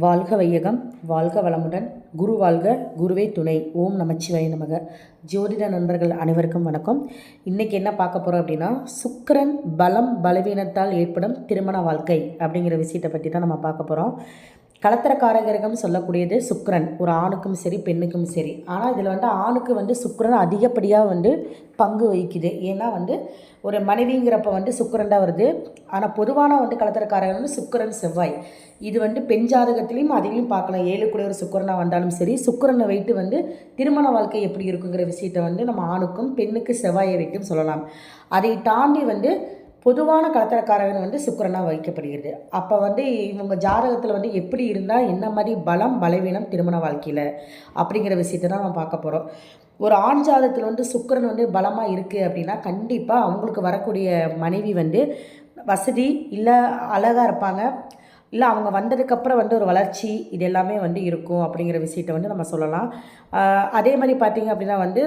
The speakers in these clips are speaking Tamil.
வாழ்க வையகம், வாழ்க வளமுடன், குரு வாழ்க, குருவே துணை. ஓம் நமச்சிவாய நமக. ஜோதிட நண்பர்கள் அனைவருக்கும் வணக்கம். இன்றைக்கி என்ன பார்க்க போகிறோம் அப்படின்னா, சுக்கிரன் பலம் பலவீனத்தால் ஏற்படும் திருமண வாழ்க்கை அப்படிங்கிற விஷயத்தை பற்றி தான் நம்ம பார்க்க போகிறோம். கலத்திரக்காரகரகம் சொல்லக்கூடியது சுக்கிரன், ஒரு ஆணுக்கும் சரி பெண்ணுக்கும் சரி. ஆனால் இதில் ஆணுக்கு சுக்கிரன் அதிகப்படியாக பங்கு வகிக்குது. ஏன்னா ஒரு மனைவிங்கிறப்ப சுக்கிரன் தான் வருது. ஆனால் பொதுவான கலத்திரக்காரகர்கள் சுக்கிரன் செவ்வாய். இது பெண் ஜாதகத்திலையும் அதிலையும் பார்க்கலாம். 7 கூட ஒரு சுக்கிரனாக வந்தாலும் சரி, சுக்கிரனை வைத்து திருமண வாழ்க்கை எப்படி இருக்குங்கிற விஷயத்தை நம்ம ஆணுக்கும் பெண்ணுக்கு செவ்வாயை வைக்கும் சொல்லலாம். அதை தாண்டி பொதுவான கலத்திரக்காரகன் சுக்கிரனாக வகிக்கப்படுகிறது. அப்போ இவங்க ஜாதகத்தில் எப்படி இருந்தால் என்ன மாதிரி பலம் பலவீனம் திருமண வாழ்க்கையில் அப்படிங்கிற விஷயத்தை தான் நம்ம பார்க்க போகிறோம். ஒரு ஆண் ஜாதகத்தில் சுக்கிரன் பலமாக இருக்குது அப்படின்னா கண்டிப்பாக அவங்களுக்கு வரக்கூடிய மனைவி வசதி இல்லை அழகாக இருப்பாங்க, இல்லை அவங்க வந்ததுக்கப்புறம் ஒரு வளர்ச்சி இது எல்லாமே இருக்கும் அப்படிங்கிற விஷயத்தை நம்ம சொல்லலாம். அதே மாதிரி பார்த்திங்க அப்படின்னா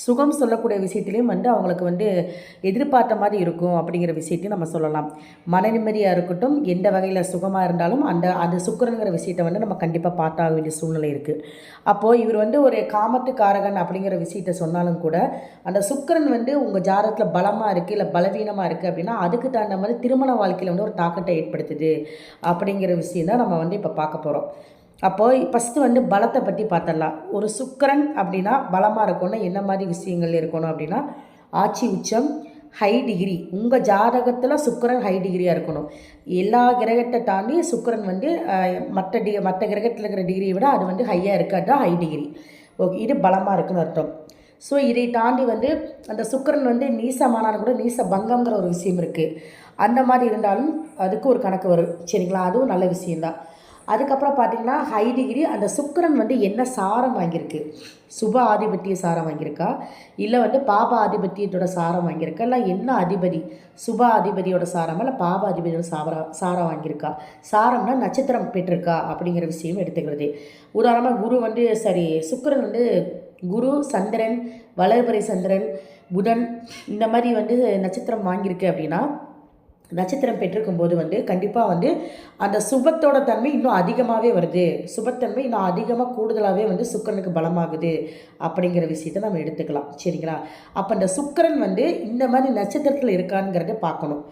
சுகம் சொல்லக்கூடிய விஷயத்துலேயும் அவங்களுக்கு எதிர்பார்த்த மாதிரி இருக்கும் அப்படிங்கிற விஷயத்தையும் நம்ம சொல்லலாம். மன நிம்மதியாக இருக்கட்டும், எந்த வகையில் சுகமாக இருந்தாலும் அந்த சுக்கிரனுங்கிற விஷயத்தை நம்ம கண்டிப்பாக பார்த்தாக வேண்டிய சூழ்நிலை இருக்குது. அப்போது இவர் ஒரு காமத்துக்காரகன் அப்படிங்கிற விஷயத்தை சொன்னாலும் கூட அந்த சுக்கிரன் உங்கள் ஜாதகத்தில் பலமாக இருக்குது இல்லை பலவீனமாக இருக்குது அப்படின்னா அதுக்கு தகுந்த மாதிரி திருமண வாழ்க்கையில் ஒரு தாக்கத்தை ஏற்படுத்துது அப்படிங்கிற விஷயம் தான் நம்ம இப்போ பார்க்க போகிறோம். அப்போது ஃபஸ்ட்டு பலத்தை பற்றி பார்த்துடலாம். ஒரு சுக்கிரன் அப்படின்னா பலமாக இருக்கணும். என்ன மாதிரி விஷயங்கள் இருக்கணும் அப்படின்னா, ஆட்சி உச்சம், ஹை டிகிரி. உங்கள் ஜாதகத்தில் சுக்கிரன் ஹை டிகிரியாக இருக்கணும். எல்லா கிரகத்தை தாண்டி சுக்கிரன் மற்ற கிரகத்தில் இருக்கிற டிகிரியை விட அது ஹையாக இருக்காது தான் ஹை டிகிரி. ஓகே, இது பலமாக இருக்குன்னு அர்த்தம். ஸோ இதை தாண்டி அந்த சுக்கிரன் நீசமானாலும் கூட நீச பங்கம்ங்கிற ஒரு விஷயம் இருக்குது. அந்த மாதிரி இருந்தாலும் அதுக்கு ஒரு கணக்கு வரும், சரிங்களா? அதுவும் நல்ல விஷயந்தான். அதுக்கப்புறம் பார்த்திங்கன்னா ஹை டிகிரி அந்த சுக்கிரன் என்ன சாரம் வாங்கியிருக்கு, சுப ஆதிபத்திய சாரம் வாங்கியிருக்கா, இல்லை பாப ஆதிபத்தியத்தோட சாரம் வாங்கியிருக்கா, இல்லை என்ன அதிபதி சுப அதிபதியோட சாரமா இல்லை பாப அதிபதியோட சாரம் வாங்கியிருக்கா, சாரம்னா நட்சத்திரம் பெற்றிருக்கா அப்படிங்கிற விஷயம் எடுத்துக்கிறது. உதாரணமாக குரு சரி சுக்கிரன் குரு, சந்திரன், வளர்பிறை சந்திரன், புதன் இந்த மாதிரி நட்சத்திரம் வாங்கியிருக்கு அப்படின்னா, நட்சத்திரம் பெற்றிருக்கும் போது கண்டிப்பாக அந்த சுபத்தோட தன்மை இன்னும் அதிகமாகவே வருது, சுபத்தன்மை இன்னும் அதிகமாக கூடுதலாகவே சுக்கிரனுக்கு பலமாகுது அப்படிங்கிற விஷயத்தை நம்ம எடுத்துக்கலாம், சரிங்களா? அப்போ அந்த சுக்கிரன் இந்த மாதிரி நட்சத்திரத்தில் இருக்காங்கிறத பார்க்கணும்.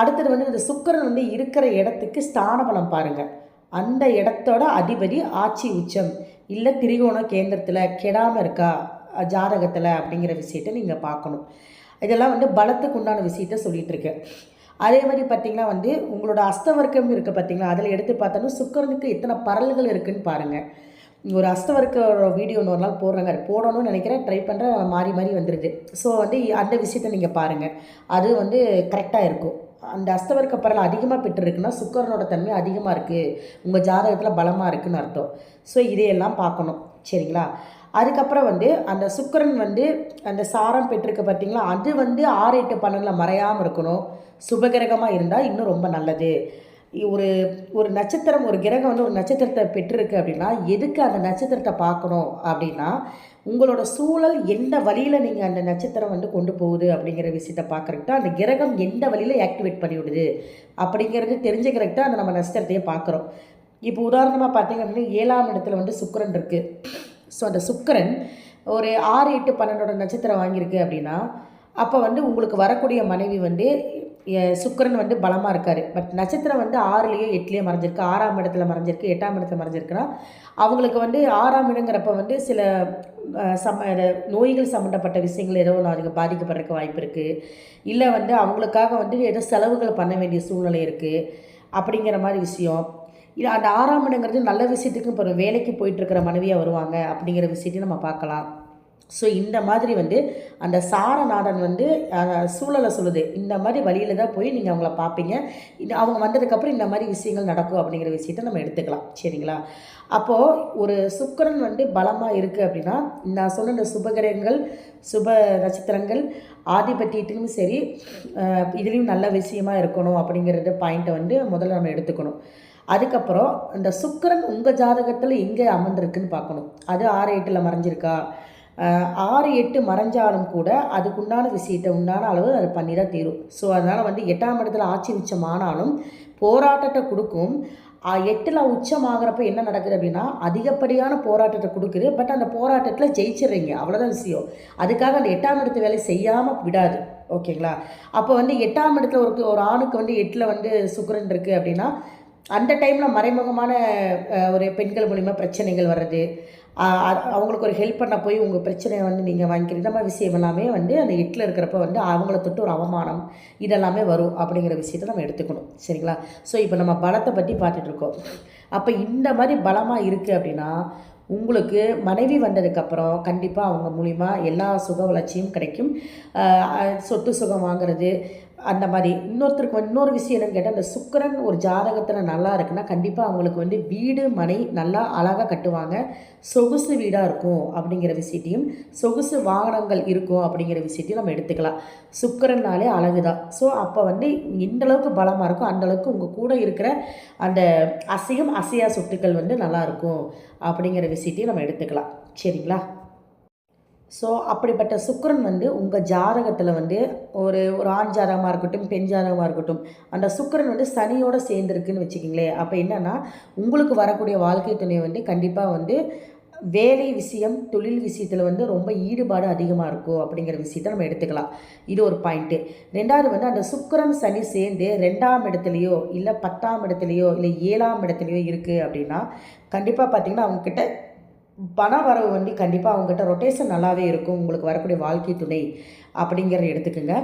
அடுத்தது இந்த சுக்கிரன் இருக்கிற இடத்துக்கு ஸ்தான பலம் பாருங்கள். அந்த இடத்தோட அதிபதி ஆட்சி உச்சம் இல்லை திரிகோண கேந்திரத்தில் கெடாமல் இருக்கா ஜாதகத்தில் அப்படிங்கிற விஷயத்தை நீங்கள் பார்க்கணும். இதெல்லாம் பலத்துக்கு உண்டான விஷயத்த சொல்லிகிட்டு இருக்கேன். அதே மாதிரி பார்த்திங்கன்னா உங்களோட அஸ்தவர்க்கம் இருக்குது பார்த்திங்களா, அதில் எடுத்து பார்த்தாலும் சுக்கிரனுக்கு எத்தனை பரல்கள் இருக்குதுன்னு பாருங்கள். ஒரு அஸ்தவர்க்க வீடியோ ஒரு நாள் போடணும்னு நினைக்கிறேன், ட்ரை பண்ணுறேன், மாறி மாறி வந்துடுது. ஸோ அந்த விஷயத்தை நீங்கள் பாருங்கள், அது கரெக்டாக இருக்கும். அந்த அஸ்தவர்க்க பரல் அதிகமாக பெற்றிருக்குன்னா சுக்கிரனோட தன்மை அதிகமாக இருக்குது, உங்கள் ஜாதகத்தில் பலமாக இருக்குதுன்னு அர்த்தம். ஸோ இதையெல்லாம் பார்க்கணும், சரிங்களா? அதுக்கப்புறம் அந்த சுக்கிரன் அந்த சாரம் பெற்றிருக்கு பார்த்திங்களா, அது 6, 8, 12 மறையாமல் இருக்கணும். சுபகிரகமாக இருந்தால் இன்னும் ரொம்ப நல்லது. ஒரு நட்சத்திரம், ஒரு கிரகம் ஒரு நட்சத்திரத்தை பெற்றிருக்கு அப்படின்னா எதுக்கு அந்த நட்சத்திரத்தை பார்க்கணும் அப்படின்னா, உங்களோட சூழல் எந்த வழியில் நீங்கள் அந்த நட்சத்திரம் கொண்டு போகுது அப்படிங்கிற விஷயத்தை பார்க்குறதுக்கு தான், அந்த கிரகம் எந்த வழியில் ஆக்டிவேட் பண்ணிவிடுது அப்படிங்கிறது தெரிஞ்சுக்கிறதுக்கு தான் அந்த நம்ம நட்சத்திரத்தையே பார்க்குறோம். இப்போ உதாரணமாக பார்த்திங்க அப்படின்னா 7ஆம் இடத்துல சுக்கிரன் இருக்குது. ஸோ அந்த சுக்கிரன் ஒரு 6, 8, 12 நட்சத்திரம் வாங்கியிருக்கு அப்படின்னா அப்போ உங்களுக்கு வரக்கூடிய மனைவி சுக்கிரன் பலமாக இருக்கார். பட் நட்சத்திரம் 6லேயோ 8லேயோ மறைஞ்சிருக்கு, 6ஆம் இடத்துல மறைஞ்சிருக்கு, 8ஆம் இடத்துல மறைஞ்சிருக்குன்னா அவங்களுக்கு 6ஆம் இடங்கிறப்ப சில நோய்கள் சம்மந்தப்பட்ட விஷயங்கள் ஏதோ ஒன்று அதுக்கு பாதிக்கப்படுறதுக்கு வாய்ப்பு இருக்குது. இல்லை அவங்களுக்காக ஏதோ செலவுகள் பண்ண வேண்டிய சூழ்நிலை இருக்குது அப்படிங்கிற மாதிரி விஷயம். இது அந்த 6ஆம் இடங்கிறது நல்ல விஷயத்துக்கும் இப்போ வேலைக்கு போயிட்டுருக்கிற மனைவியாக வருவாங்க அப்படிங்கிற விஷயத்தையும் நம்ம பார்க்கலாம். ஸோ இந்த மாதிரி அந்த சாரநாதன் சூழலை சொல்லுது, இந்த மாதிரி வழியில் தான் போய் நீங்கள் அவங்கள பார்ப்பீங்க, அவங்க வந்ததுக்கப்புறம் இந்த மாதிரி விஷயங்கள் நடக்கும் அப்படிங்கிற விஷயத்தை நம்ம எடுத்துக்கலாம், சரிங்களா? அப்போது ஒரு சுக்கிரன் பலமாக இருக்குது அப்படின்னா நான் சொன்ன இந்த சுபகிரகங்கள், சுப நட்சத்திரங்கள், ஆதிபத்தியத்திலும் சரி இதுலேயும் நல்ல விஷயமாக இருக்கணும் அப்படிங்கிறது பாயிண்ட்டை முதல்ல நம்ம எடுத்துக்கணும். அதுக்கப்புறம் இந்த சுக்கிரன் உங்கள் ஜாதகத்தில் எங்கே அமர்ந்திருக்குன்னு பார்க்கணும். அது 6, 8ல் மறைஞ்சிருக்கா, 6, 8 மறைஞ்சாலும் கூட அதுக்குண்டான விஷயத்தை உண்டான அளவு அது பண்ணி தான் தீரும். ஸோ அதனால் 8ஆம் இடத்துல ஆட்சி உச்சமானாலும் போராட்டத்தை கொடுக்கும். 8ல் உச்சமாகறப்ப என்ன நடக்குது அப்படின்னா அதிகப்படியான போராட்டத்தை கொடுக்குது. பட் அந்த போராட்டத்தில் ஜெயிச்சிடுறீங்க, அவ்வளோதான் விஷயம். அதுக்காக அந்த 8ஆம் இடத்து வேலை செய்யாமல் விடாது. ஓகேங்களா? அப்போ வந்து 8ஆம் இடத்துல ஒரு ஆணுக்கு வந்து 8ல் வந்து சுக்கிரன் இருக்குது அப்படின்னா அந்த டைமில் மறைமுகமான ஒரு பெண்கள் மூலிமா பிரச்சனைகள் வர்றது, அவங்களுக்கு ஒரு ஹெல்ப் பண்ண போய் உங்கள் பிரச்சனையை வந்து நீங்கள் வாங்கிக்கிறது, இந்த மாதிரி விஷயம் எல்லாமே வந்து அந்த 8ல் இருக்கிறப்ப வந்து அவங்கள தொட்டு ஒரு அவமானம் இதெல்லாமே வரும் அப்படிங்கிற விஷயத்தை நம்ம எடுத்துக்கணும். சரிங்களா? ஸோ இப்போ நம்ம பலத்தை பற்றி பார்த்துட்ருக்கோம். அப்போ இந்த மாதிரி பலமாக இருக்குது அப்படின்னா உங்களுக்கு மனைவி வந்ததுக்கப்புறம் கண்டிப்பாக அவங்க மூலிமா எல்லா சுக வளர்ச்சியும் கிடைக்கும். சொத்து சுகம் வாங்குறது அந்த மாதிரி. இன்னொரு விஷயம் என்னென்னு கேட்டால், அந்த சுக்கிரன் ஒரு ஜாதகத்தில் நல்லா இருக்குன்னா கண்டிப்பாக அவங்களுக்கு வந்து வீடு மனை நல்லா அழகாக கட்டுவாங்க. சொகுசு வீடாக இருக்கும் அப்படிங்கிற விஷயத்தையும், சொகுசு வாகனங்கள் இருக்கும் அப்படிங்கிற விஷயத்தையும் நம்ம எடுத்துக்கலாம். சுக்கிரன்னாலே அழகு தான். ஸோ அப்போ வந்து எந்தளவுக்கு பலமாக இருக்கும் அந்தளவுக்கு உங்கள் கூட இருக்கிற அந்த அசையா சொத்துக்கள் வந்து நல்லாயிருக்கும் அப்படிங்கிற விஷயத்தையும் நம்ம எடுத்துக்கலாம். சரிங்களா? ஸோ அப்படிப்பட்ட சுக்கிரன் வந்து உங்கள் ஜாதகத்தில் வந்து ஒரு ஆண் ஜாதகமாக இருக்கட்டும், பெண் ஜாதகமாக இருக்கட்டும், அந்த சுக்கிரன் வந்து சனியோடு சேர்ந்துருக்குன்னு வச்சுக்கிங்களேன். அப்போ என்னென்னா உங்களுக்கு வரக்கூடிய வாழ்க்கை துணை வந்து கண்டிப்பாக வந்து வேலை விஷயம், தொழில் விஷயத்தில் வந்து ரொம்ப ஈடுபாடு அதிகமாக இருக்கும் அப்படிங்கிற விஷயத்த நம்ம எடுத்துக்கலாம். இது ஒரு பாயிண்ட்டு. 2வது வந்து அந்த சுக்கிரன் சனி சேர்ந்து 2ஆம் இடத்துலையோ இல்லை 10ஆம் இடத்துலையோ இல்லை 7ஆம் இடத்துலையோ இருக்குது அப்படின்னா கண்டிப்பாக பார்த்திங்கன்னா அவங்கக்கிட்ட பண வரவு வந்து கண்டிப்பாக அவங்ககிட்ட ரொட்டேஷன் நல்லாவே இருக்கும். உங்களுக்கு வரக்கூடிய வாழ்க்கை துணை அப்படிங்கிறத எடுத்துக்கோங்க.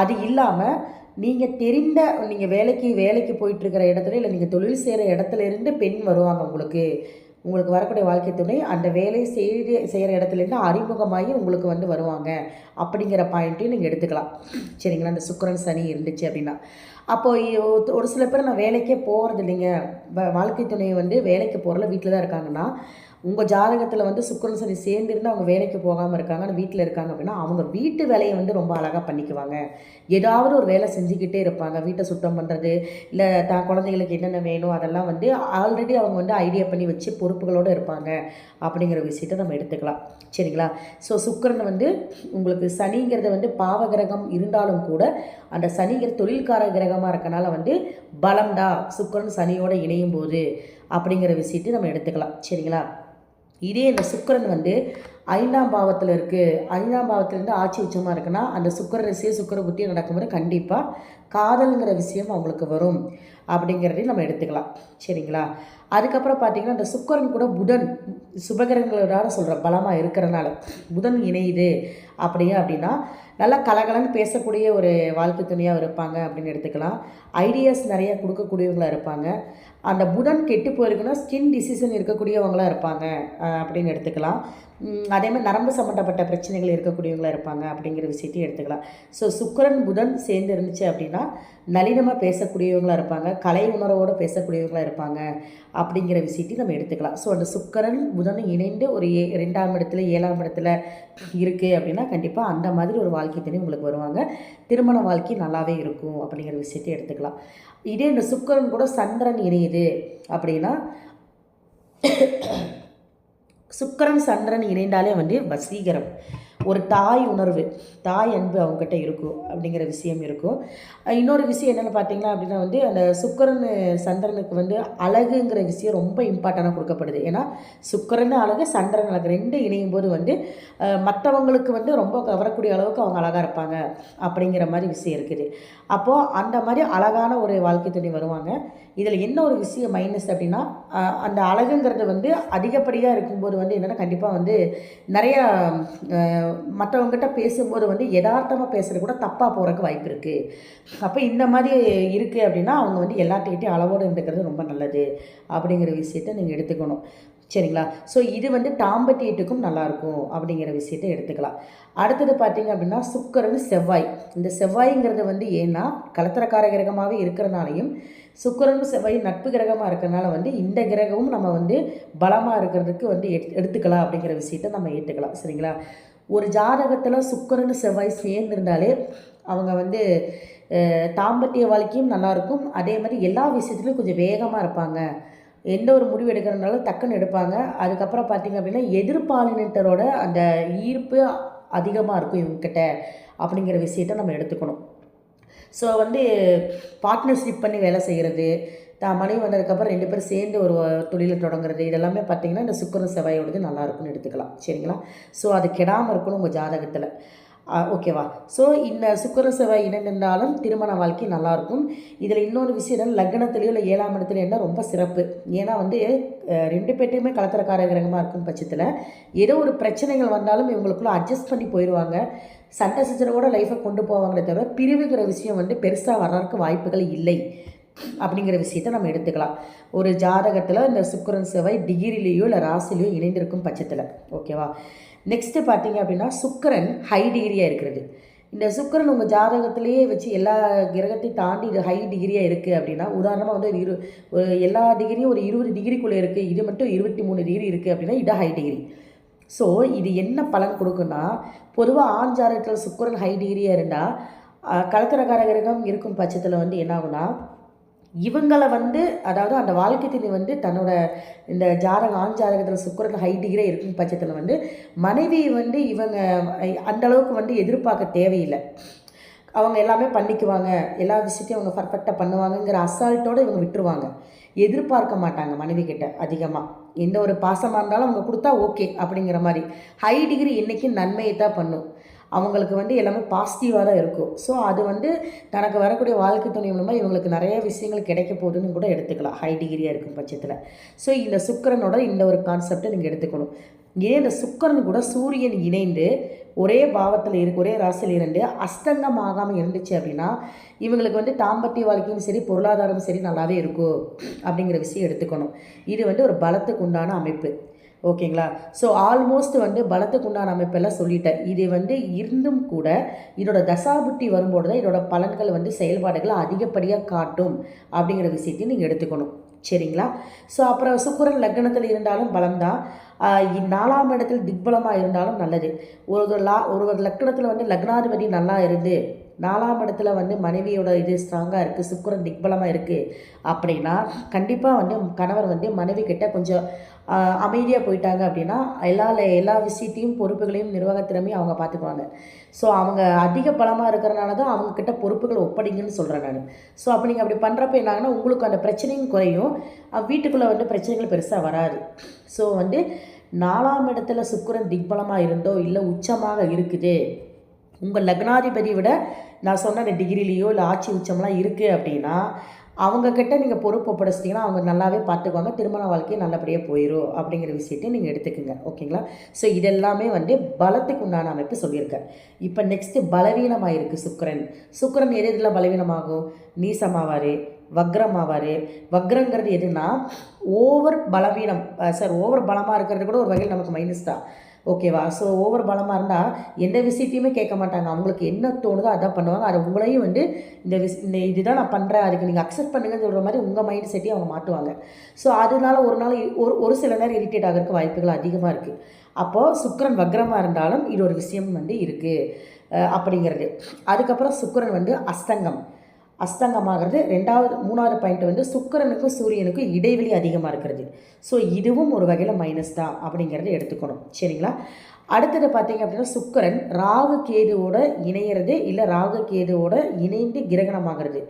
அது இல்லாமல் நீங்கள் வேலைக்கு போயிட்டுருக்கிற இடத்துல இல்லை நீங்கள் தொழில் செய்கிற இடத்துல இருந்து பெண் வருவாங்க உங்களுக்கு வரக்கூடிய வாழ்க்கை துணை அந்த வேலை செய்கிற இடத்துலேருந்து அறிமுகமாகி உங்களுக்கு வந்து வருவாங்க அப்படிங்கிற பாயிண்ட்டையும் நீங்கள் எடுத்துக்கலாம். சரிங்களா? அந்த சுக்கிரன் சனி இருந்துச்சு அப்படின்னா அப்போது ஒரு சில பேர் நான் வேலைக்கே போகிறது இல்லைங்க, வாழ்க்கை துணையை வந்து வேலைக்கு போகிறல வீட்டில் தான் இருக்காங்கன்னா உங்கள் ஜாதகத்தில் வந்து சுக்கிரன் சனி சேர்ந்துருந்து அவங்க வேலைக்கு போகாமல் இருக்காங்க, வீட்டில் இருக்காங்க அப்படின்னா அவங்க வீட்டு வேலையை வந்து ரொம்ப அழகாக பண்ணிக்குவாங்க. ஏதாவது ஒரு வேலை செஞ்சுக்கிட்டே இருப்பாங்க. வீட்டை சுத்தம் பண்ணுறது இல்லை குழந்தைகளுக்கு என்னென்ன வேணும் அதெல்லாம் வந்து ஆல்ரெடி அவங்க வந்து ஐடியா பண்ணி வச்சு பொறுப்புகளோடு இருப்பாங்க அப்படிங்கிற விஷயத்தை நம்ம எடுத்துக்கலாம். சரிங்களா? ஸோ சுக்கிரன் வந்து உங்களுக்கு சனிங்கிறது வந்து பாவ கிரகம் இருந்தாலும் கூட அந்த சனிங்கிற தொழில்கார கிரகமாக இருக்கனால வந்து பலம்டா சுக்கிரன் சனியோடு இணையும் போது அப்படிங்கிற விஷயத்தை நம்ம எடுத்துக்கலாம். சரிங்களா? இதே இந்த சுக்கிரன் வந்து 5ஆம் பாவத்தில் இருக்குது, 5ஆம் பாவத்திலேருந்து ஆட்சி உச்சமாக இருக்குன்னா அந்த சுக்கிர புத்தி நடக்கும்போது கண்டிப்பாக காதலுங்கிற விஷயம் அவங்களுக்கு வரும் அப்படிங்கிறதையும் நம்ம எடுத்துக்கலாம். சரிங்களா? அதுக்கப்புறம் பார்த்திங்கன்னா அந்த சுக்கிரன் கூட புதன் சுபகிரகங்களோட சொல்கிற பலமாக இருக்கிறனால புதன் இணையுது அப்படின்னா நல்லா கலகலன்னு பேசக்கூடிய ஒரு வாழ்க்கை துணையாக இருப்பாங்க அப்படின்னு எடுத்துக்கலாம். ஐடியாஸ் நிறைய கொடுக்கக்கூடியவங்களாக இருப்பாங்க. அந்த புதன் கெட்டு போயிருக்குன்னா ஸ்கின் டிசீசன் இருக்கக்கூடியவங்களாக இருப்பாங்க அப்படின்னு எடுத்துக்கலாம். அதேமாதிரி நரம்பு சம்மந்தப்பட்ட பிரச்சனைகள் இருக்கக்கூடியவங்களாக இருப்பாங்க அப்படிங்கிற விஷயத்தையும் எடுத்துக்கலாம். ஸோ சுக்கிரன் புதன் சேர்ந்து இருந்துச்சு அப்படின்னா நளினமாக பேசக்கூடியவங்களாக இருப்பாங்க, கலை உணர்வோடு பேசக்கூடியவங்களாக இருப்பாங்க அப்படிங்கிற விஷயத்தையும் நம்ம எடுத்துக்கலாம். ஸோ அந்த சுக்கிரன் புதன் இணைந்து ஒரு 2ஆம் இடத்துல 7ஆம் இடத்துல இருக்குது அப்படின்னா கண்டிப்பாக அந்த மாதிரி ஒரு வாழ்க்கை துணை உங்களுக்கு வருவாங்க. திருமண வாழ்க்கை நல்லாவே இருக்கும் அப்படிங்கிற விஷயத்தை எடுத்துக்கலாம். இதே இந்த சுக்கிரன் கூட சந்திரன் இணையுது அப்படின்னா சுக்கிரன் சந்திரன் இணைந்தாலே வந்து வசீகரம், ஒரு தாய் உணர்வு, தாய் அன்பு அவங்ககிட்ட இருக்கும் அப்படிங்கிற விஷயம் இருக்கும். இன்னொரு விஷயம் என்னென்னு பார்த்தீங்கன்னா அப்படின்னா வந்து அந்த சுக்கிரன் சந்திரனுக்கு வந்து அழகுங்கிற விஷயம் ரொம்ப இம்பார்ட்டண்ட்டாக கொடுக்கப்படுது. ஏன்னா சுக்கிரன் அழகு, சந்திரன் அழகு 2 இணையும் போது வந்து மற்றவங்களுக்கு வந்து ரொம்ப கவரக்கூடிய அளவுக்கு அவங்க அழகாக இருப்பாங்க அப்படிங்கிற மாதிரி விஷயம் இருக்குது. அப்போது அந்த மாதிரி அழகான ஒரு வாழ்க்கை துணை வருவாங்க. இதில் என்ன ஒரு விஷயம் மைனஸ் அப்படின்னா அந்த அழகுங்கிறது வந்து அதிகப்படியாக இருக்கும்போது வந்து என்னென்னா கண்டிப்பாக வந்து நிறையா மற்றவங்ககிட்ட பேசும்போது வந்து யதார்த்தமாக பேசுகிறது கூட தப்பாக போகிறதுக்கு வாய்ப்பு இருக்குது. அப்போ இந்த மாதிரி இருக்குது அப்படின்னா அவங்க வந்து எல்லாத்துக்கிட்டையும் அளவோடு இருந்துக்கிறது ரொம்ப நல்லது அப்படிங்கிற விஷயத்த நீங்கள் எடுத்துக்கணும். சரிங்களா? ஸோ இது வந்து தாம்பத்தியத்துக்கும் நல்லாயிருக்கும் அப்படிங்கிற விஷயத்தை எடுத்துக்கலாம். அடுத்தது பார்த்திங்க அப்படின்னா சுக்கிரன் செவ்வாய். இந்த செவ்வாய்ங்கிறது வந்து ஏன்னா கலத்திரக்கார கிரகமாகவே இருக்கிறனாலையும் சுக்கிரன் செவ்வாய் நட்பு கிரகமாக இருக்கிறனால வந்து இந்த கிரகமும் நம்ம வந்து பலமாக இருக்கிறதுக்கு வந்து எடுத்துக்கலாம் அப்படிங்கிற விஷயத்தை நம்ம ஏற்றுக்கலாம். சரிங்களா? ஒரு ஜாதகத்தில் சுக்கிரன் செவ்வாய் சேர்ந்துருந்தாலே அவங்க வந்து தாம்பத்திய வாழ்க்கையும் நல்லாயிருக்கும். அதே மாதிரி எல்லா விஷயத்துலையும் கொஞ்சம் வேகமாக இருப்பாங்க. எந்த ஒரு முடிவு எடுக்கிறதுனாலும் டக்குன்னு எடுப்பாங்க. அதுக்கப்புறம் பார்த்திங்க அப்படின்னா எதிர்பாலினத்தரோட அந்த ஈர்ப்பு அதிகமாக இருக்கும் இவங்கக்கிட்ட அப்படிங்கிற விஷயத்த நம்ம எடுத்துக்கணும். ஸோ வந்து பார்ட்னர்ஷிப் பண்ணி வேலை செய்கிறது, மனைவி வந்ததுக்கப்புறம் 2 பேரும் சேர்ந்து ஒரு தொழிலை தொடங்குறது, இதெல்லாமே பார்த்திங்கன்னா இந்த சுக்கிரன் செவ்வாயோடது நல்லாயிருக்குன்னு எடுத்துக்கலாம். சரிங்களா? ஸோ அது கெடாமல் இருக்கணும் உங்கள் ஜாதகத்தில். ஓகேவா? ஸோ இந்த சுக்கிர செவ்வாய் இணைந்திருந்தாலும் திருமண வாழ்க்கை நல்லாயிருக்கும். இதில் இன்னொரு விஷயம் லக்னத்துலேயோ இல்லை 7ஆம் இடத்துலையோ என்ன ரொம்ப சிறப்பு. ஏன்னா வந்து 2 பேர்ட்டையுமே கலத்திரக்கார கிரகமாக இருக்கும் பட்சத்தில் ஏதோ ஒரு பிரச்சனைகள் வந்தாலும் இவங்களுக்குள்ள அட்ஜஸ்ட் பண்ணி போயிடுவாங்க. சண்டை சச்சரவோட லைஃப்பை கொண்டு போவாங்களே தவிர பிரிவுங்கிற விஷயம் வந்து பெருசாக வர்றதுக்கு வாய்ப்புகள் இல்லை அப்படிங்கிற விஷயத்தை நம்ம எடுத்துக்கலாம். ஒரு ஜாதகத்தில் இந்த சுக்கிரன் செவ்வாய் டிகிரிலேயோ இல்லை ராசிலேயோ இணைந்திருக்கும் பட்சத்தில். ஓகேவா? நெக்ஸ்ட்டு பார்த்தீங்க அப்படின்னா சுக்கிரன் ஹை டிகிரியாக இருக்கிறது. இந்த சுக்கிரன் உங்கள் ஜாதகத்திலேயே வச்சு எல்லா கிரகத்தையும் தாண்டி இது ஹை டிகிரியாக இருக்குது அப்படின்னா, உதாரணமாக வந்து ஒரு எல்லா டிகிரியும் ஒரு 20 டிகிரிக்குள்ளே இருக்குது, இது மட்டும் 23 டிகிரி இருக்குது அப்படின்னா இது ஹை டிகிரி. ஸோ இது என்ன பலன் கொடுக்குன்னா, பொதுவாக ஆண் ஜாதகத்தில் சுக்கிரன் ஹை டிகிரியாக இருந்தால் கலத்திரக்கார கிரகம் இருக்கும் பட்சத்தில் வந்து என்ன ஆகுனா, இவங்களை வந்து அதாவது அந்த வாழ்க்கை துணை வந்து தன்னோட இந்த ஆண் ஜாதகத்தில் சுக்கிரன் ஹை டிகிரியாக இருக்கும் பட்சத்தில் வந்து மனைவி வந்து இவங்க அந்தளவுக்கு வந்து எதிர்பார்க்க தேவையில்லை. அவங்க எல்லாமே பண்ணிக்குவாங்க, எல்லா விஷயத்தையும் அவங்க பர்ஃபெக்டாக பண்ணுவாங்கங்கிற அசால்ட்டோடு இவங்க விட்டுருவாங்க. எதிர்பார்க்க மாட்டாங்க மனைவி கிட்ட அதிகமாக. எந்த ஒரு பாசமாக இருந்தாலும் அவங்க கொடுத்தா ஓகே அப்படிங்கிற மாதிரி. ஹை டிகிரி என்றைக்கும் நன்மையை தான் பண்ணும். அவங்களுக்கு வந்து எல்லாமே பாசிட்டிவாக தான் இருக்கும். ஸோ அது வந்து தனக்கு வரக்கூடிய வாழ்க்கை துணை மூலமாக இவங்களுக்கு நிறைய விஷயங்கள் கிடைக்க போகுதுன்னு கூட எடுத்துக்கலாம் ஹை டிகிரியாக இருக்கும் பட்சத்தில். ஸோ இந்த சுக்கிரனோட இந்த ஒரு கான்செப்டை நீங்கள் எடுத்துக்கணும். ஏன் இந்த சுக்கிரன் கூட சூரியன் இணைந்து ஒரே பாவத்தில் ஒரே ராசியில் இருந்து அஸ்தங்கம் ஆகாமல் இருந்துச்சு அப்படின்னா இவங்களுக்கு வந்து தாம்பத்திய வாழ்க்கையும் சரி பொருளாதாரம் சரி நல்லாவே இருக்கும் அப்படிங்கிற விஷயம் எடுத்துக்கணும். இது வந்து ஒரு பலத்துக்கு உண்டான அமைப்பு. ஓகேங்களா? ஸோ ஆல்மோஸ்ட் வந்து பலத்துக்கு உண்டான அமைப்பெல்லாம் சொல்லிட்டேன். இது வந்து இருந்தும் கூட இதோட தசாபுத்தி வரும்போது தான் இதோட பலன்கள் வந்து செயல்பாடுகளை அதிகப்படியாக காட்டும் அப்படிங்கிற விஷயத்தையும் நீங்கள் எடுத்துக்கணும். சரிங்களா? ஸோ அப்புறம் சுக்கிரன் லக்னத்தில் இருந்தாலும் பலம்தான், 4ஆம் இடத்தில் திக்பலமாக இருந்தாலும் நல்லது. ஒரு லக்னத்தில் வந்து லக்னாதிபதி நல்லா இருந்து 4ஆம் இடத்துல வந்து மனைவியோட இது ஸ்ட்ராங்காக இருக்குது, சுக்கிரன் திக்பலமாக இருக்குது அப்படின்னா கண்டிப்பாக வந்து கணவர் வந்து மனைவி கிட்ட கொஞ்சம் அமைதியாக போயிட்டாங்க அப்படின்னா எல்லா விஷயத்தையும் பொறுப்புகளையும் நிர்வாகத்திறமையும் அவங்க பார்த்துக்குவாங்க. ஸோ அவங்க அதிக பலமாக இருக்கிறனால தான் அவங்கக்கிட்ட பொறுப்புகளை ஒப்படைங்கன்னு சொல்கிறேன் நான். ஸோ அப்போ நீங்கள் அப்படி பண்ணுறப்ப என்னாங்கன்னா உங்களுக்கு அந்த பிரச்சனையும் குறையும், வீட்டுக்குள்ளே வந்து பிரச்சனைகள் பெருசாக வராது. ஸோ வந்து 4ஆம் இடத்துல சுக்கிரன் திக்பலமாக இருந்தோ இல்லை உச்சமாக இருக்குது, உங்கள் லக்னாதிபதி விட நான் சொன்ன அந்த டிகிரிலேயோ இல்லை ஆட்சி உச்சம்லாம் இருக்குது அப்படின்னா அவங்கக்கிட்ட நீங்கள் பொறுப்பு ஒப்படைச்சிட்டிங்கன்னா அவங்க நல்லாவே பார்த்துக்குவாங்க, திருமண வாழ்க்கையை நல்லபடியாக போயிடும் அப்படிங்கிற விஷயத்தையும் நீங்கள் எடுத்துக்கோங்க. ஓகேங்களா? ஸோ இதெல்லாமே வந்து பலத்துக்கு உண்டான அமைப்பு சொல்லியிருக்கேன். இப்போ நெக்ஸ்ட்டு பலவீனமாக இருக்குது சுக்கிரன். சுக்கிரன் எது இதில் பலவீனமாகும்? நீசமாவார், வக்ரமாவார். வக்ரங்கிறது எதுனா ஓவர் பலவீனம், ஓவர் பலமாக இருக்கிறது கூட ஒரு வகையில் நமக்கு மைனஸ் தான். ஓகேவா? ஸோ ஓவர் பலமாக இருந்தால் எந்த விஷயத்தையுமே கேட்க மாட்டாங்க, அவங்களுக்கு என்ன தோணுதோ அதான் பண்ணுவாங்க. அது உங்களையும் வந்து இந்த இதுதான் நான் பண்ணுறேன், அதுக்கு நீங்கள் அக்செப்ட் பண்ணுங்கன்னு சொல்கிற மாதிரி உங்கள் மைண்ட் செட்டையும் அவங்க மாட்டுவாங்க. ஸோ அதனால ஒரு சில நேரம் இரிட்டேட் ஆகிறதுக்கு வாய்ப்புகள் அதிகமாக இருக்குது. அப்போது சுக்கிரன் வக்ரமாக இருந்தாலும் இது ஒரு விஷயம் வந்து இருக்குது அப்படிங்கிறது. அதுக்கப்புறம் சுக்கிரன் வந்து அஸ்தங்கமாகிறது 3வது பாயிண்ட் வந்து சுக்கிரனுக்கும் சூரியனுக்கும் இடைவெளி அதிகமாக இருக்கிறது. ஸோ இதுவும் ஒரு வகையில் மைனஸ் தான் அப்படிங்கிறத எடுத்துக்கணும். சரிங்களா? அடுத்தது பார்த்தீங்க அப்படின்னா சுக்கிரன் ராகு கேதுவோட இணையிறது, இல்லை ராகு கேதுவோட இணைந்து கிரகணமாகிறது,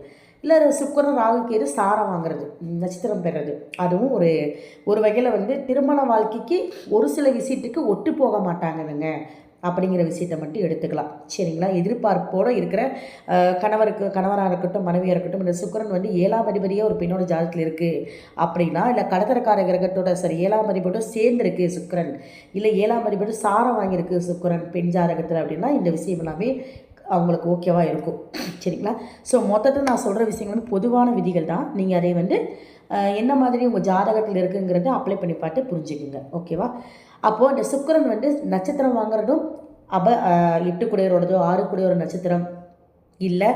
இல்லை சுக்கிரன் ராகு கேது சாரம் வாங்கிறது, நட்சத்திரம் பெறுறது. அதுவும் ஒரு வகையில் வந்து திருமண வாழ்க்கைக்கு ஒரு சில விஷயத்துக்கு ஒட்டு போக மாட்டாங்கன்னு அப்படிங்கிற விஷயத்தை மட்டும் எடுத்துக்கலாம். சரிங்களா? எதிர்பார்ப்போடு இருக்கிற கணவராக இருக்கட்டும் மனைவியாக இருக்கட்டும், இந்த சுக்கிரன் வந்து 7ஆம் அதிபதியாக ஒரு பெண்ணோட ஜாதகத்தில் இருக்குது அப்படின்னா, இல்லை கடத்தரக்கார கிரகத்தோட 7ஆம் அதிபதியோட சேர்ந்துருக்கு சுக்கிரன், இல்லை 7ஆம் அதிபதி சாரம் வாங்கியிருக்கு சுக்கிரன் பெண் ஜாதகத்தில் அப்படின்னா இந்த விஷயம் எல்லாமே அவங்களுக்கு ஓகேவாக இருக்கும். சரிங்களா? ஸோ மொத்தத்தில் நான் சொல்கிற விஷயங்கள் வந்து பொதுவான விதிகள் தான். நீங்கள் அதை வந்து என்ன மாதிரி உங்கள் ஜாதகத்தில் இருக்குங்கிறத அப்ளை பண்ணி பார்த்து புரிஞ்சுக்குங்க. ஓகேவா? அப்போது இந்த சுக்கிரன் வந்து நட்சத்திரம் வாங்குறதும் 8 குடையரோடதோ 6 குடையோட நட்சத்திரம் இல்லை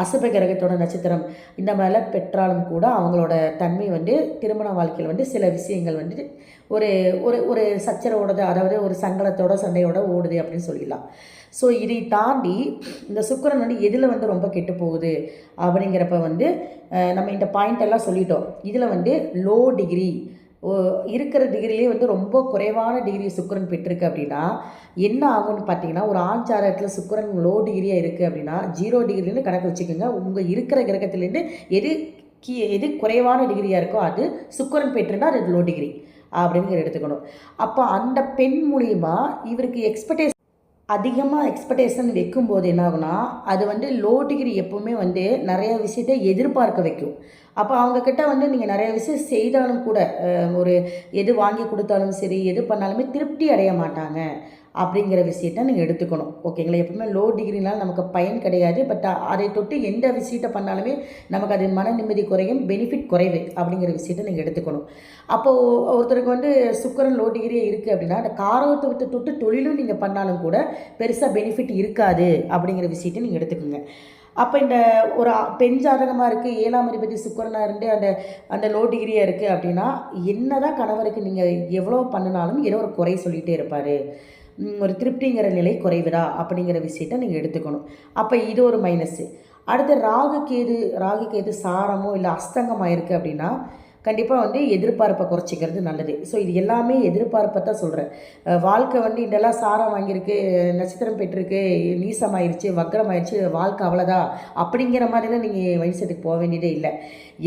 அசுப கிரகத்தோட நட்சத்திரம் இந்த மாதிரிலாம் பெற்றாலும் கூட அவங்களோட தன்மை வந்து திருமண வாழ்க்கையில் வந்து சில விஷயங்கள் வந்து ஒரு ஒரு சச்சரவோடது, அதாவது ஒரு சங்கடத்தோட சண்டையோட ஓடுது அப்படின்னு சொல்லிடலாம். ஸோ இதை தாண்டி இந்த சுக்கிரன் வந்து எதில் வந்து ரொம்ப கெட்டு போகுது அப்படிங்கிறப்ப வந்து நம்ம இந்த பாயிண்ட் எல்லாம் சொல்லிட்டோம். இதில் வந்து லோ டிகிரி, இருக்கிற டிகிரிலே வந்து ரொம்ப குறைவான டிகிரி சுக்கிரன் பெற்றிருக்கு அப்படின்னா என்ன ஆகும்னு பார்த்தீங்கன்னா, ஒரு ஆண் ஜாதகத்தில் சுக்கிரன் லோ டிகிரியாக இருக்குது அப்படின்னா 0 டிகிரிலேருந்து கணக்கு வச்சுக்கோங்க. உங்கள் இருக்கிற கிரகத்திலேருந்து எது எது குறைவான டிகிரியாக இருக்கோ அது சுக்கிரன் பெற்றுனா அது லோ டிகிரி அப்படிங்கிற எடுத்துக்கணும். அப்போ அந்த பெண் மூலிமா இவருக்கு அதிகமாக எக்ஸ்பெக்டேஷன் வைக்கும்போது என்ன ஆகுனா, அது வந்து லோ டிகிரி எப்போவுமே வந்து நிறைய விஷயத்தை எதிர்பார்க்க வைக்கும். அப்போ அவங்கக்கிட்ட வந்து நீங்கள் நிறைய விஷயம் செய்தாலும் கூட ஒரு எது வாங்கி கொடுத்தாலும் சரி, எது பண்ணாலுமே திருப்தி அடைய மாட்டாங்க அப்படிங்கிற விஷயத்த நீங்கள் எடுத்துக்கணும். ஓகேங்களா? எப்பவுமே லோ டிகிரினால நமக்கு பயன் கிடையாது. பட் அதை தொட்டு எந்த விஷயத்தை பண்ணாலுமே நமக்கு அது மன நிம்மதி குறையும், பெனிஃபிட் குறைவு அப்படிங்கிற விஷயத்த நீங்கள் எடுத்துக்கணும். அப்போது ஒருத்தருக்கு வந்து சுக்கிரன் லோ டிகிரியே இருக்குது அப்படின்னா, அந்த காரகத்தை தொட்டு தொழிலும் நீங்கள் பண்ணாலும் கூட பெருசாக பெனிஃபிட் இருக்காது அப்படிங்கிற விஷயத்தை நீங்கள் எடுத்துக்கோங்க. அப்போ இந்த ஒரு பெண் ஜாதகமாக இருக்குது, 7ஆம் அதிபதி சுக்கிரனாக இருந்து அந்த அந்த லோ டிகிரியாக இருக்குது அப்படின்னா, என்ன தான் கணவருக்கு நீங்கள் எவ்வளோ பண்ணினாலும் ஏதோ ஒரு குறை சொல்லிகிட்டே இருப்பார், ஒரு திருப்திங்கிற நிலை குறைவுதா அப்படிங்கிற விஷயத்த நீங்கள் எடுத்துக்கணும். அப்போ இது ஒரு மைனஸ்ஸு. அடுத்து ராகு கேது சாரமோ இல்லை அஸ்தங்கமாக இருக்குது அப்படின்னா கண்டிப்பாக வந்து எதிர்பார்ப்பை குறைச்சிக்கிறது நல்லது. ஸோ இது எல்லாமே எதிர்பார்ப்பை தான் சொல்கிறேன். வாழ்க்கை வந்து இதெல்லாம் சாரம் வாங்கியிருக்கு, நட்சத்திரம் பெற்றிருக்கு, நீசமாயிருச்சு, வக்ரமாயிருச்சு, வாழ்க்கை அவ்வளோதான் அப்படிங்கிற மாதிரிலாம் நீங்கள் மைண்ட் செட்டுக்கு போக வேண்டியதே இல்லை.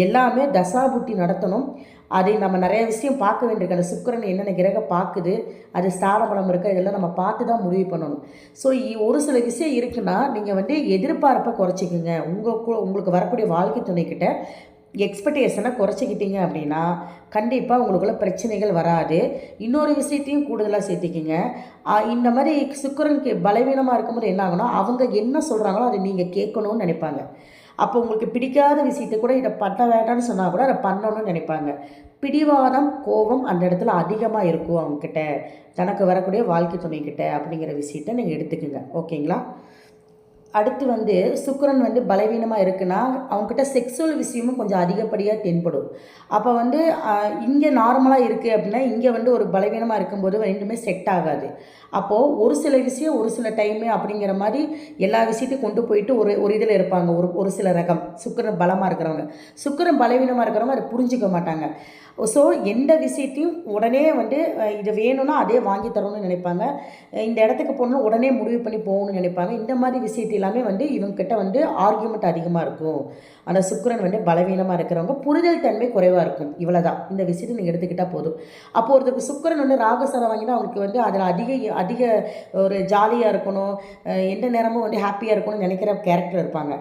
எல்லாமே தசாபுட்டி நடத்தணும். அதை நம்ம நிறைய விஷயம் பார்க்க வேண்டியிருக்கு. அந்த சுக்கிரன் என்னென்ன கிரகம் பார்க்குது, அது ஸ்தானபலம் இருக்கா, இதெல்லாம் நம்ம பார்த்து தான் முடிவு பண்ணணும். ஸோ ஒரு சில விஷயம் இருக்குன்னா நீங்கள் வந்து எதிர்பார்ப்பை குறைச்சிக்குங்க. உங்களுக்கு வரக்கூடிய வாழ்க்கை துணைக்கிட்ட எக்ஸ்பெக்டேஷனை குறைச்சிக்கிட்டீங்க அப்படின்னா கண்டிப்பாக உங்களுக்குள்ள பிரச்சனைகள் வராது. இன்னொரு விஷயத்தையும் கூடுதலாக சேர்த்துக்கிங்க. இந்த மாதிரி சுக்கிரனுக்கு பலவீனமாக இருக்கும்போது என்ன ஆகுனா, அவங்க என்ன சொல்கிறாங்களோ அதை நீங்கள் கேட்கணும்னு நினைப்பாங்க. அப்போ உங்களுக்கு பிடிக்காத விஷயத்தை கூட இதை பண்ண வேண்டாம்னு சொன்னால் கூட அதை பண்ணணும்னு நினைப்பாங்க. பிடிவாதம், கோபம் அந்த இடத்துல அதிகமாக இருக்கும் அவங்கக்கிட்ட, தனக்கு வரக்கூடிய வாழ்க்கை துணைக்கிட்ட அப்படிங்கிற விஷயத்தை நீங்கள் எடுத்துக்குங்க. ஓகேங்களா? அடுத்து வந்து சுக்கிரன் வந்து பலவீனமாக இருக்குன்னா அவங்கக்கிட்ட செக்ஸுவல் விஷயமும் கொஞ்சம் அதிகப்படியாக தென்படும். அப்போ வந்து இங்கே நார்மலாக இருக்குது அப்படின்னா இங்கே வந்து ஒரு பலவீனமாக இருக்கும்போது ரெண்டுமே செட் ஆகாது. அப்போது ஒரு சில விஷயம் ஒரு சில டைமு அப்படிங்கிற மாதிரி எல்லா விஷயத்தையும் கொண்டு போயிட்டு ஒரு இதில் இருப்பாங்க. ஒரு சில ரகம் சுக்கிரன் பலமாக இருக்கிறவங்க. சுக்கிரன் பலவீனமாக இருக்கிறவங்க அதை புரிஞ்சிக்க மாட்டாங்க. ஸோ எந்த விஷயத்தையும் உடனே வந்து இது வேணும்னா அதே வாங்கி தரணும்னு நினைப்பாங்க. இந்த இடத்துக்கு போகணும்னா உடனே முடிவு பண்ணி போகணும்னு நினைப்பாங்க. இந்த மாதிரி விஷயத்தை எல்லாமே வந்து இவங்ககிட்ட வந்து ஆர்கியூமெண்ட் அதிகமாக இருக்கும். அந்த சுக்கிரன் வந்து பலவீனமாக இருக்கிறவங்க புரிதல் தன்மை குறைவாக இருக்கும். இவ்வளோதான், இந்த விஷயத்தை நீங்கள் எடுத்துக்கிட்டால் போதும். அப்போது ஒருத்தருக்கு சுக்கிரன் வந்து ராகசாரம் வாங்கினா அவங்களுக்கு வந்து அதில் அதிக ஒரு ஜாலியாக இருக்கணும், எந்த நேரமும் வந்து ஹாப்பியாக இருக்கணும்னு நினைக்கிற கேரக்டர் இருப்பாங்க.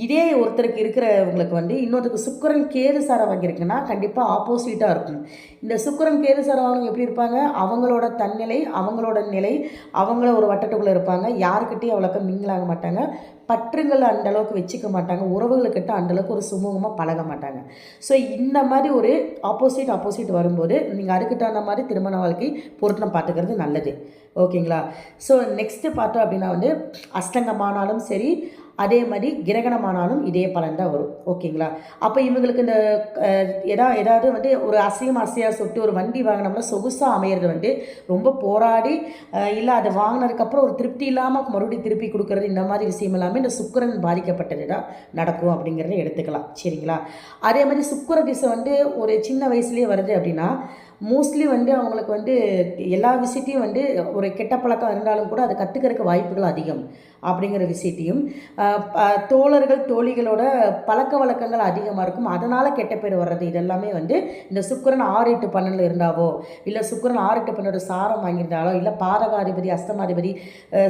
இதே ஒருத்தருக்கு இருக்கிறவங்களுக்கு வந்து இன்னொருத்தருக்கு சுக்கிரன் கேது சாரம் வாங்கியிருக்குன்னா கண்டிப்பாக ஆப்போசிட்டாக இருக்கும். இந்த சுக்கிரன் கேது சாரம் வாங்கினவங்க எப்படி இருப்பாங்க, அவங்களோட தன்னிலை, அவங்களோட நிலை, அவங்கள ஒரு வட்டத்துக்குள்ளே இருப்பாங்க. யாருக்கிட்டையும் அவ்வளோக்கா மிங்கிளாக மாட்டாங்க, பற்றுங்களை அந்தளவுக்கு வச்சுக்க மாட்டாங்க, உறவுகளுக்கிட்ட அந்தளவுக்கு ஒரு சுமூகமாக பழக மாட்டாங்க. ஸோ இந்த மாதிரி ஒரு ஆப்போசிட் வரும்போது நீங்கள் அதுக்கு தகுந்த மாதிரி திருமண வாழ்க்கை பொருத்தம் பார்த்துக்கிறது நல்லது. ஓகேங்களா? ஸோ நெக்ஸ்ட்டு பார்த்தோம் அப்படின்னா வந்து அஷ்டங்கமானாலும் சரி, அதே மாதிரி கிரகணமானாலும் இதே பலன் தான் வரும். ஓகேங்களா? அப்போ இவங்களுக்கு இந்த ஏதாவது வந்து ஒரு அசையாக சொட்டு ஒரு வண்டி வாங்கினோம்னா சொகுசாக அமையிறது வந்து ரொம்ப போராடி இல்லை அதை வாங்கினதுக்கப்புறம் ஒரு திருப்தி இல்லாமல் மறுபடியும் திருப்பி கொடுக்குறது, இந்த மாதிரி விஷயம் எல்லாமே இந்த சுக்கிரன் பாதிக்கப்பட்டது தான் நடக்கும் அப்படிங்கிறத எடுத்துக்கலாம். சரிங்களா? அதே மாதிரி சுக்கிர திசை வந்து ஒரு சின்ன வயசுலேயே வருது அப்படின்னா மோஸ்ட்லி வந்து அவங்களுக்கு வந்து எல்லா விஷயத்தையும் வந்து ஒரு கெட்ட பழக்கம் இருந்தாலும் கூட அதை கற்றுக்கிறதுக்கு வாய்ப்புகள் அதிகம் அப்படிங்கிற விஷயத்தையும், தோழர்கள் தோழிகளோட பழக்க வழக்கங்கள் அதிகமாக இருக்கும், அதனால் கெட்ட பேர் வர்றது இதெல்லாமே வந்து இந்த சுக்கிரன் 6-8-12 இருந்தாவோ, இல்லை சுக்கிரன் 6-8-12 சாரம் வாங்கியிருந்தாலோ, இல்லை பாதகாதிபதி அஸ்தமாதிபதி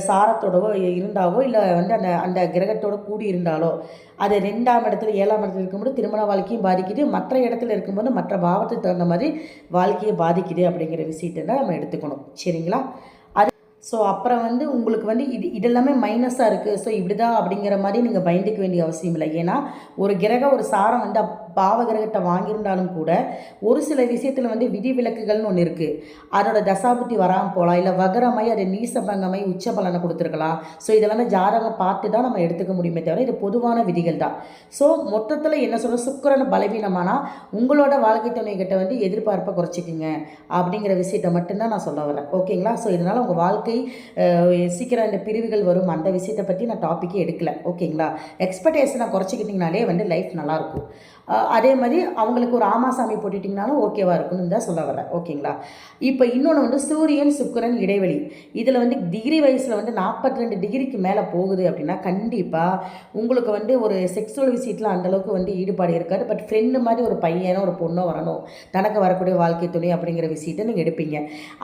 சாரத்தோடவோ இருந்தாவோ, இல்லை வந்து அந்த அந்த கிரகத்தோடு கூடி இருந்தாலோ, அது 2ஆம் இடத்துல 7ஆம் இடத்துல இருக்கும்போது திருமண வாழ்க்கையும் பாதிக்குது, மற்ற இடத்துல இருக்கும்போது மற்ற பாவத்துக்கு தகுந்த மாதிரி வாழ்க்கையை பாதிக்குது அப்படிங்கிற விஷயத்தை தான் நம்ம எடுத்துக்கணும். சரிங்களா? ஸோ அப்புறம் வந்து உங்களுக்கு வந்து இதெல்லாமே மைனஸாக இருக்குது, ஸோ இப்படி தான் அப்படிங்கிற மாதிரி நீங்கள் பயந்துக்க வேண்டிய அவசியம் இல்லை. ஏன்னா ஒரு கிரகம் ஒரு சாரம் வந்து பாவ கிரகத்தை வாங்கியிருந்தாலும் கூட ஒரு சில விஷயத்தில் வந்து விதிவிலக்குகள்னு ஒன்று இருக்குது. அதோட தசாபுத்தி வராமல் போகலாம், இல்லை வகரமாய் அது நீசபங்கமாய் உச்ச பலனை கொடுத்துருக்கலாம். ஸோ இதெல்லாமே ஜாதகம் பார்த்து தான் நம்ம எடுத்துக்க முடியுமே தவிர இது பொதுவான விதிகள் தான். ஸோ மொத்தத்தில் என்ன சொல்கிற, சுக்கிரன் பலவீனமானால் உங்களோட வாழ்க்கை துணைக்கிட்ட வந்து எதிர்பார்ப்பை குறைச்சிக்குங்க அப்படிங்கிற விஷயத்தை மட்டும்தான் நான் சொல்ல வரேன். ஓகேங்களா? ஸோ இதனால் உங்கள் வாழ்க்கை சீக்கிரம் இந்த பிரிவுகள் வரும், அந்த விஷயத்தை பற்றி நான் டாப்பிக்கே எடுக்கல. ஓகேங்களா? எக்ஸ்பெக்டேஷனை குறைச்சிக்கிட்டிங்கனாலே வந்து லைஃப் நல்லாயிருக்கும். அதே மாதிரி அவங்களுக்கு ஒரு ஆமாசாமி போட்டுட்டிங்கனாலும் ஓகேவாக இருக்குன்னு தான் சொல்ல வரேன். ஓகேங்களா? இப்போ இன்னொன்று வந்து சூரியன் சுக்கிரன் இடைவெளி. இதில் வந்து டிகிரி வயசில் வந்து 42 டிகிரிக்கு மேலே போகுது அப்படின்னா கண்டிப்பாக உங்களுக்கு வந்து ஒரு செக்ஸுவல் விஷயத்தில் அந்தளவுக்கு வந்து ஈடுபாடு இருக்காது. பட் ஃப்ரெண்டு மாதிரி ஒரு பையனோ ஒரு பொண்ணோ வரணும், தனக்கு வரக்கூடிய வாழ்க்கை துணை அப்படிங்கிற விஷயத்தை நீங்கள் எடுப்பீங்க.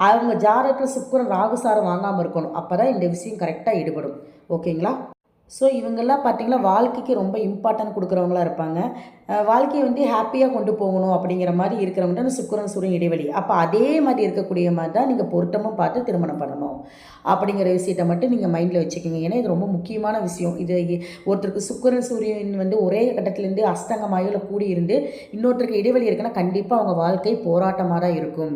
அவங்க ஜாதகத்தில் சுக்கிரன் ராகுசாரம் வாங்காமல் இருக்கணும். அப்போ தான் இந்த விஷயம் கரெக்டாக ஈடுபடும். ஓகேங்களா? ஸோ இவங்கெல்லாம் பார்த்திங்கன்னா வாழ்க்கைக்கு ரொம்ப இம்பார்ட்டன்ட் கொடுக்குறவங்களா இருப்பாங்க. வாழ்க்கையை வந்து ஹாப்பியாக கொண்டு போகணும் அப்படிங்கிற மாதிரி இருக்கிறவங்க தான் சுக்கிரன் சூரியன் இடைவெளி. அப்போ அதே மாதிரி இருக்கக்கூடிய மாதிரி தான் நீங்கள் பொருத்தமும் பார்த்து திருமணம் பண்ணணும் அப்படிங்கிற விஷயத்தை மட்டும் நீங்கள் மைண்டில் வச்சுக்கோங்க. ஏன்னா இது ரொம்ப முக்கியமான விஷயம். இது ஒருத்தருக்கு சுக்கிரன் சூரியன் வந்து ஒரே கட்டத்துலேருந்து அஸ்தங்கமாயில் கூடி இருந்து இன்னொருத்தருக்கு இடைவெளி இருக்குன்னா கண்டிப்பாக அவங்க வாழ்க்கை போராட்டமாக தான் இருக்கும்.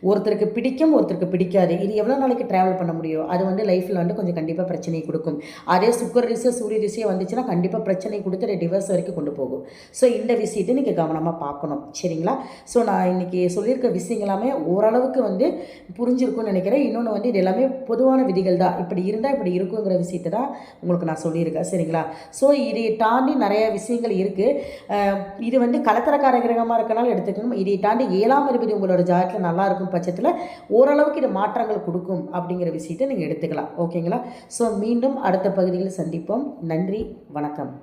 ஒருத்தருக்கு பிடிக்கும், ஒருத்தருக்கு பிடிக்காது. இது எவ்வளோ நாளைக்கு ட்ராவல் பண்ண முடியும்? அது வந்து லைஃப்பில் வந்து கொஞ்சம் கண்டிப்பாக பிரச்சனையை கொடுக்கும். அதே சுக்கிர திசை சூரிய திசையை வந்துச்சுன்னா கண்டிப்பாக பிரச்சனை கொடுத்து டிவர்ஸ் வரைக்கும் கொண்டு போகும். ஸோ இந்த விஷயத்தை நீங்கள் கவனமாக பார்க்கணும். சரிங்களா? ஸோ நான் இன்றைக்கி சொல்லியிருக்க விஷயங்கள் எல்லாமே ஓரளவுக்கு வந்து புரிஞ்சிருக்கும்னு நினைக்கிறேன். இன்னொன்று வந்து இது எல்லாமே பொதுவான விதிகள் தான். இப்படி இருந்தால் இப்படி இருக்குங்கிற விஷயத்தை தான் உங்களுக்கு நான் சொல்லியிருக்கேன். சரிங்களா? ஸோ இதை தாண்டி நிறைய விஷயங்கள் இருக்குது. இது வந்து கலத்தரக்கார கிரகமாக இருக்கனால எடுத்துக்கணும். இதை தாண்டி 7ஆம் அதிபதி உங்களோட ஜாதகத்தில் நல்லா இருக்கும் பட்சத்தில் ஓரளவுக்கு இது மாற்றங்கள் கொடுக்கும் அப்படிங்கிற விஷயத்தை நீங்கள் எடுத்துக்கலாம். ஓகேங்களா? ஸோ மீண்டும் அடுத்த பகுதியில் சந்திப்போம். நன்றி, வணக்கம்.